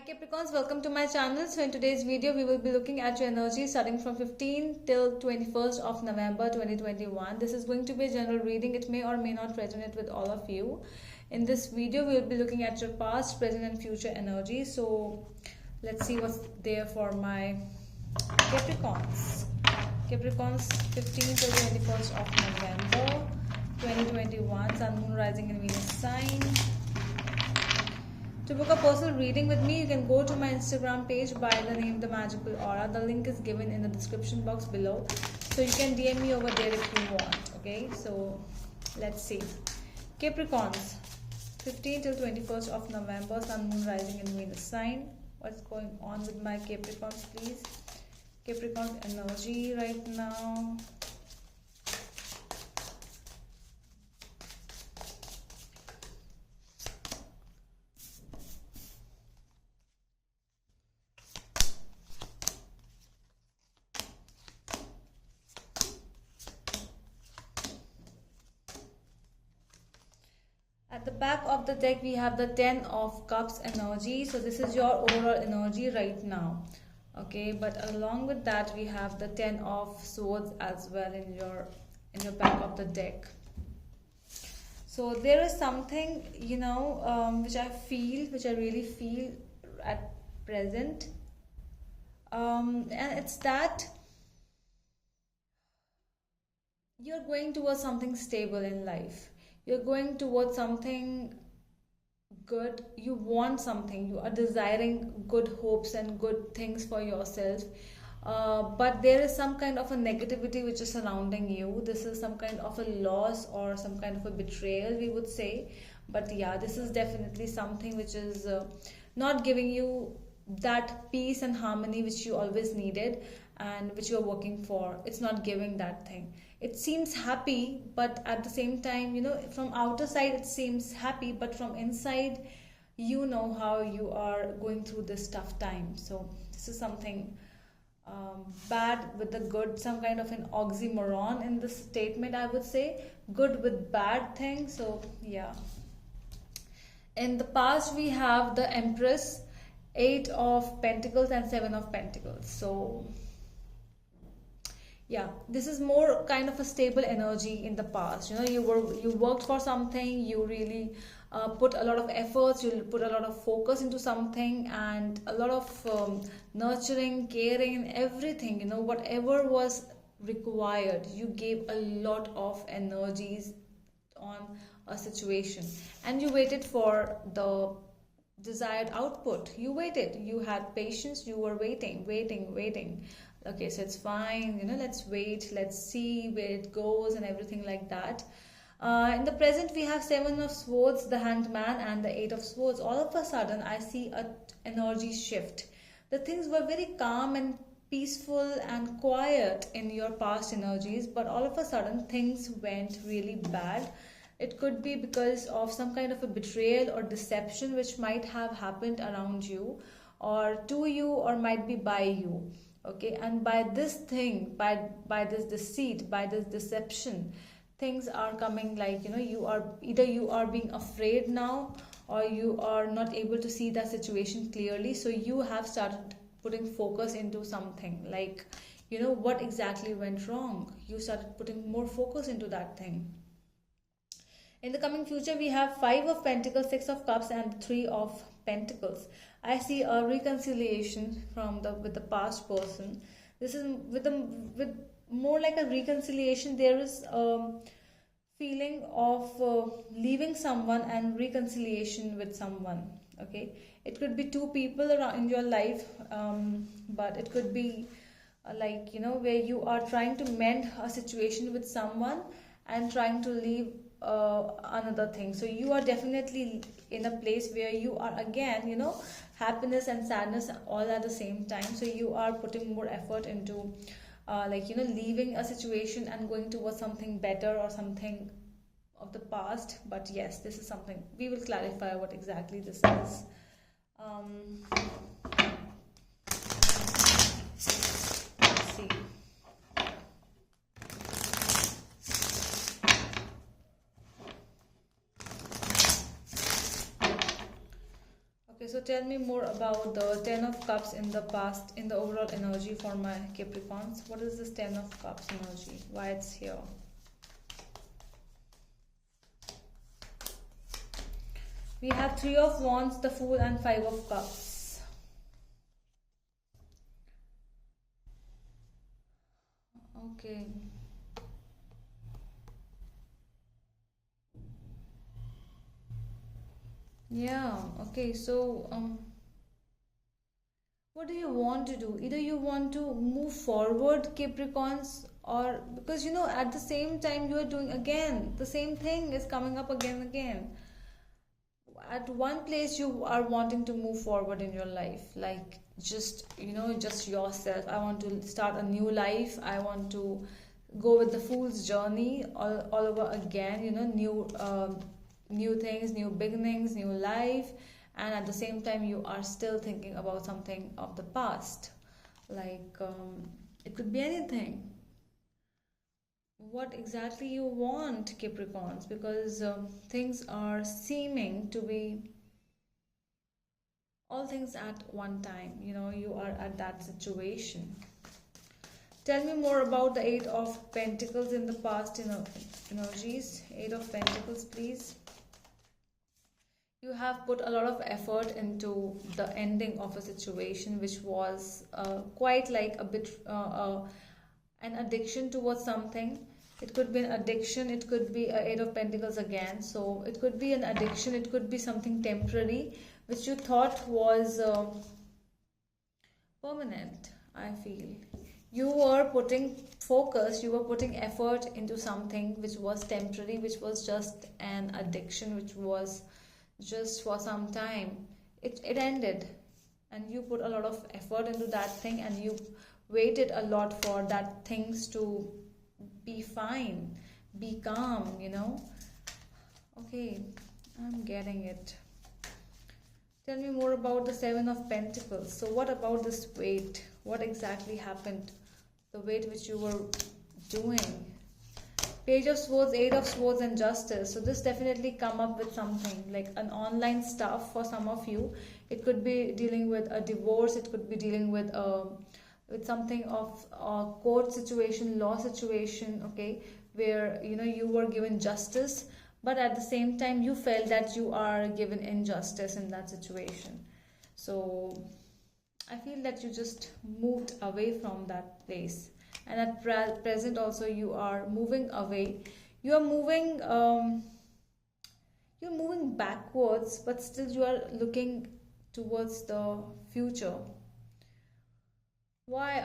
Capricorns, welcome to my channel. So in today's video we will be looking at your energy starting from 15 till 21st of November 2021. This is going to be a general reading. It may or may not resonate with all of you. In this video we will be looking at your past, present and future energy. So let's see what's there for my Capricorns. Capricorns, 15 till 21st of November 2021, Sun, Moon, Rising and Venus sign. To book a personal reading with me, you can go to my Instagram page by the name The Magical Aura. The link is given in the description box below. So you can DM me over there if you want. Okay, so let's see. Capricorns, 15 till 21st of November, Sun, Moon, Rising and Venus sign. What's going on with my Capricorns, please? Capricorn energy right now. At the back of the deck, we have the 10 of Cups energy. So this is your overall energy right now. Okay, but along with that, we have the 10 of Swords as well in your back of the deck. So there is something, which I really feel at present. And it's that you're going towards something stable in life. You're going towards something good. You want something. You are desiring good hopes and good things for yourself. But there is some kind of a negativity which is surrounding you. This is some kind of a loss or some kind of a betrayal, we would say. But yeah, this is definitely something which is not giving you that peace and harmony which you always needed and which you are working for. It's not giving that thing. It seems happy, but at the same time, from outer side it seems happy, but from inside, you know how you are going through this tough time. So this is something bad with the good, some kind of an oxymoron in this statement, I would say. Good with bad thing. So yeah. In the past, we have the Empress, 8 of Pentacles and 7 of Pentacles. So yeah, this is more kind of a stable energy in the past. You worked for something, you really put a lot of efforts, you put a lot of focus into something, and a lot of nurturing, caring and everything, whatever was required, you gave a lot of energies on a situation, and you waited for the desired output. You waited, you had patience, you were waiting. Okay, so it's fine, let's wait, let's see where it goes and everything like that. In the present, we have 7 of Swords, the Hanged Man and the 8 of Swords. All of a sudden, I see a energy shift. The things were very calm and peaceful and quiet in your past energies, but all of a sudden, things went really bad. It could be because of some kind of a betrayal or deception which might have happened around you or to you or might be by you. Okay, and by this thing, by this deceit, by this deception, things are coming like, you are being afraid now, or you are not able to see that situation clearly. So you have started putting focus into something like, what exactly went wrong. You started putting more focus into that thing. In the coming future, we have 5 of Pentacles, 6 of Cups and 3 of Pentacles. I see a reconciliation with the past person. This is with more like a reconciliation. There is a feeling of leaving someone and reconciliation with someone. Okay, it could be 2 people around in your life, but it could be where you are trying to mend a situation with someone and trying to leave another thing. So you are definitely in a place where you are again, happiness and sadness all at the same time. So you are putting more effort into leaving a situation and going towards something better or something of the past. But yes, this is something we will clarify what exactly this is. Let's see. Okay, so tell me more about the Ten of Cups in the past, in the overall energy for my Capricorns. What is this Ten of Cups energy? Why it's here? We have Three of Wands, the Fool, and Five of Cups. Okay. Yeah, okay. So, what do you want to do? Either you want to move forward, Capricorns, or because at the same time you are doing again the same thing is coming up again and again. At one place you are wanting to move forward in your life, like just yourself. I want to start a new life. I want to go with the fool's journey all over again. New things, new beginnings, new life. And at the same time you are still thinking about something of the past, like it could be anything. What exactly you want, Capricorns, because things are seeming to be all things at one time. You are at that situation. Tell me more about the Eight of Pentacles in the past, energies. Eight of Pentacles, please. You have put a lot of effort into the ending of a situation which was quite like a bit an addiction towards something. It could be an addiction, it could be a Eight of Pentacles again. So it could be an addiction, it could be something temporary which you thought was permanent. I feel you were putting focus, you were putting effort into something which was temporary, which was just an addiction, which was just for some time. It ended, and you put a lot of effort into that thing, and you waited a lot for that things to be fine, be calm. Okay, I'm getting it. Tell me more about the Seven of Pentacles. So what about this weight? What exactly happened? The weight which you were doing. Page of Swords, Eight of Swords, and Justice. So this definitely come up with something like an online stuff for some of you. It could be dealing with a divorce. It could be dealing with something of a court situation, law situation. Okay, where you were given justice, but at the same time you felt that you are given injustice in that situation. So I feel that you just moved away from that place, and at present also you are moving away. You are moving you're moving backwards, but still you are looking towards the future. Why?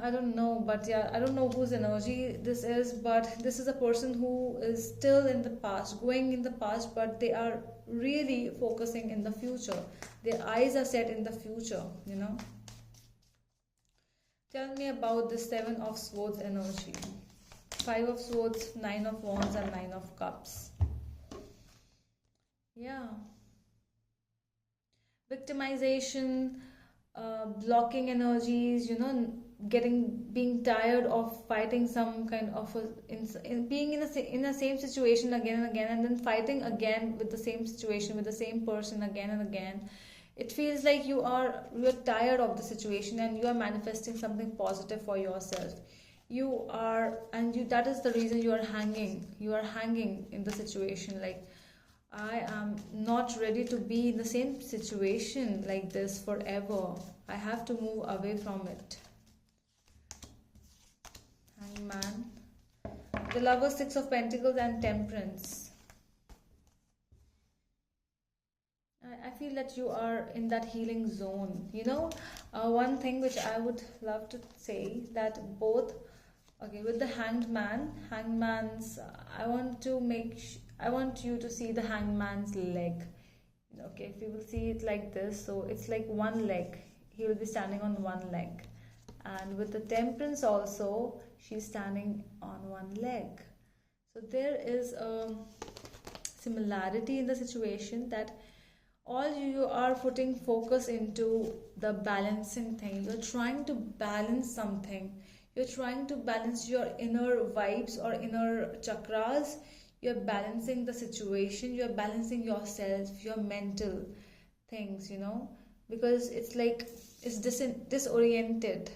I don't know, but yeah, I don't know whose energy this is, but this is a person who is still in the past, going in the past, but they are really focusing in the future. Their eyes are set in the future. Tell me about the Seven of Swords energy. Five of Swords, Nine of Wands, and Nine of Cups. Yeah. Victimization, blocking energies, being tired of fighting some kind of being in the same situation again and again, and then fighting again with the same situation, with the same person again and again. It feels like you're tired of the situation, and you are manifesting something positive for yourself. That is the reason you are hanging in the situation, like, I am not ready to be in the same situation like this forever. I have to move away from it. Hangman. The Lover, Six of Pentacles, and Temperance. I feel that you are in that healing zone. One thing which I would love to say, that both, okay, with the hangman's, I want you to see the hangman's leg. Okay, if you will see it like this, so it's like one leg. He will be standing on one leg. And with the Temperance also, she's standing on one leg. So there is a similarity in the situation, that all you are putting focus into the balancing thing. You're trying to balance something. You're trying to balance your inner vibes or inner chakras. You're balancing the situation. You're balancing yourself, your mental things. because it's like it's disoriented.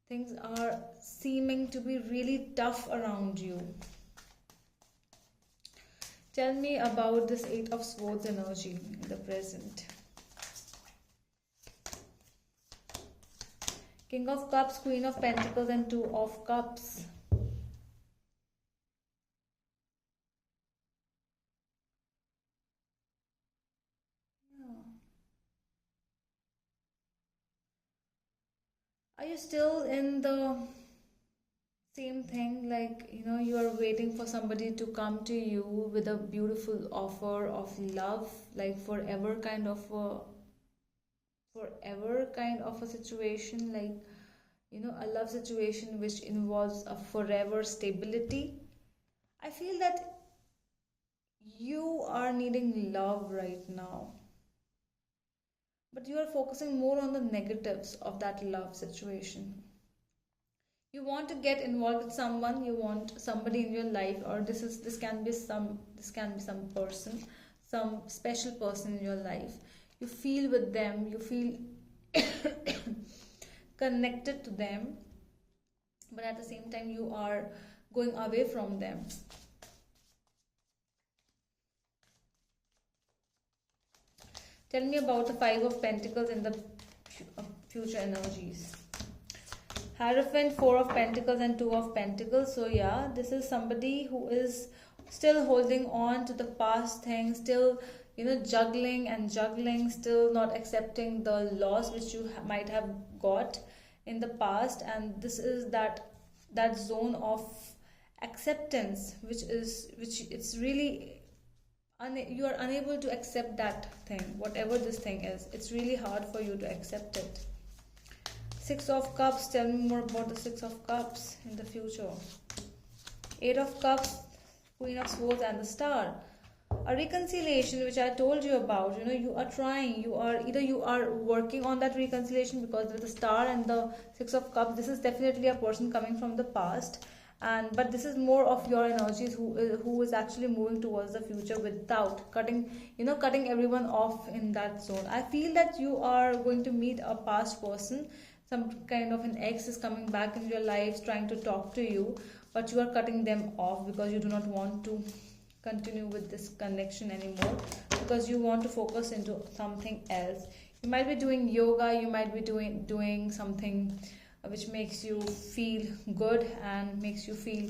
Things are seeming to be really tough around you. Tell me about this Eight of Swords energy in the present. King of Cups, Queen of Pentacles, and Two of Cups. Are you still in the same thing? Like, you are waiting for somebody to come to you with a beautiful offer of love, like forever kind of a situation, like, a love situation which involves a forever stability. I feel that you are needing love right now, but you are focusing more on the negatives of that love situation. You want to get involved with someone, you want somebody in your life, or this can be some person, some special person in your life. You feel with them, you feel connected to them, but at the same time you are going away from them. Tell me about the Five of Pentacles in the future energies. Hierophant, Four of Pentacles, and Two of Pentacles. So yeah, this is somebody who is still holding on to the past things, still juggling and juggling, still not accepting the loss which you might have got in the past. And this is that zone of acceptance, which it's really you are unable to accept that thing, whatever this thing is. It's really hard for you to accept it. Six of Cups. Tell me more about the Six of Cups in the future. Eight of Cups, Queen of Swords, and the Star. A reconciliation, which I told you about. You are trying, you are working on that reconciliation, because with the Star and the Six of Cups, this is definitely a person coming from the past, but this is more of your energies who is actually moving towards the future without cutting everyone off in that zone. I feel that you are going to meet a past person. Some kind of an ex is coming back in your lives, trying to talk to you, but you are cutting them off because you do not want to continue with this connection anymore, because you want to focus into something else. You might be doing yoga, you might be doing something which makes you feel good and makes you feel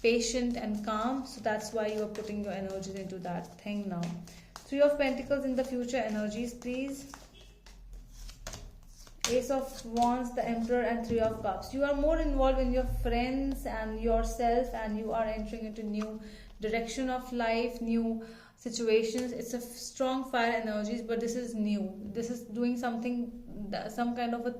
patient and calm. So that's why you are putting your energies into that thing now. Three of Pentacles in the future energies, please. Ace of Wands, the Emperor, and Three of Cups. You are more involved in your friends and yourself, and you are entering into new direction of life, new situations. It's a strong fire energies, but this is new. This is doing something, some kind of a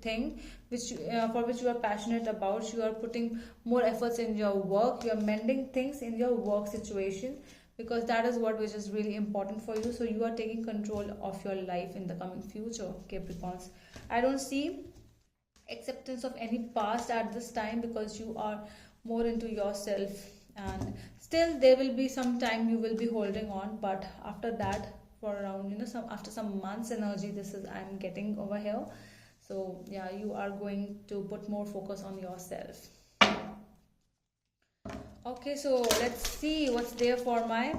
thing which for which you are passionate about. You are putting more efforts in your work. You are mending things in your work situation, because that is what which is really important for you. So you are taking control of your life in the coming future, Capricorns. I don't see acceptance of any past at this time, because you are more into yourself, and still there will be some time you will be holding on, but after that, for around after some months energy, this is I'm getting over here. So yeah, you are going to put more focus on yourself. Okay, so let's see what's there for my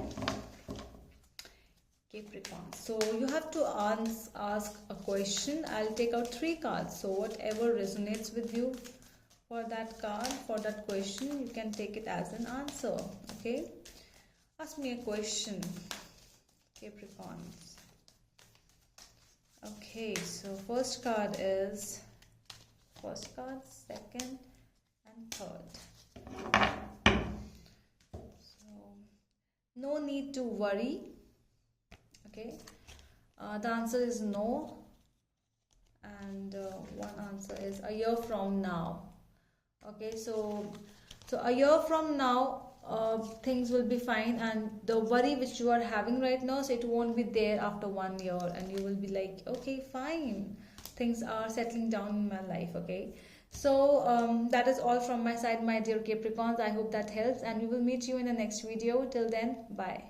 Capricorn. So you have to ask a question. I'll take out 3 cards. So whatever resonates with you for that card, for that question, you can take it as an answer. Okay? Ask me a question, Capricorns. Okay, so first card, second, and third. So no need to worry. Okay, the answer is no, and one answer is a year from now. Okay, so a year from now, things will be fine, and the worry which you are having right now, so it won't be there after 1 year, and you will be like, okay, fine, things are settling down in my life. Okay, so that is all from my side, my dear Capricorns. I hope that helps, and we will meet you in the next video. Till then, bye.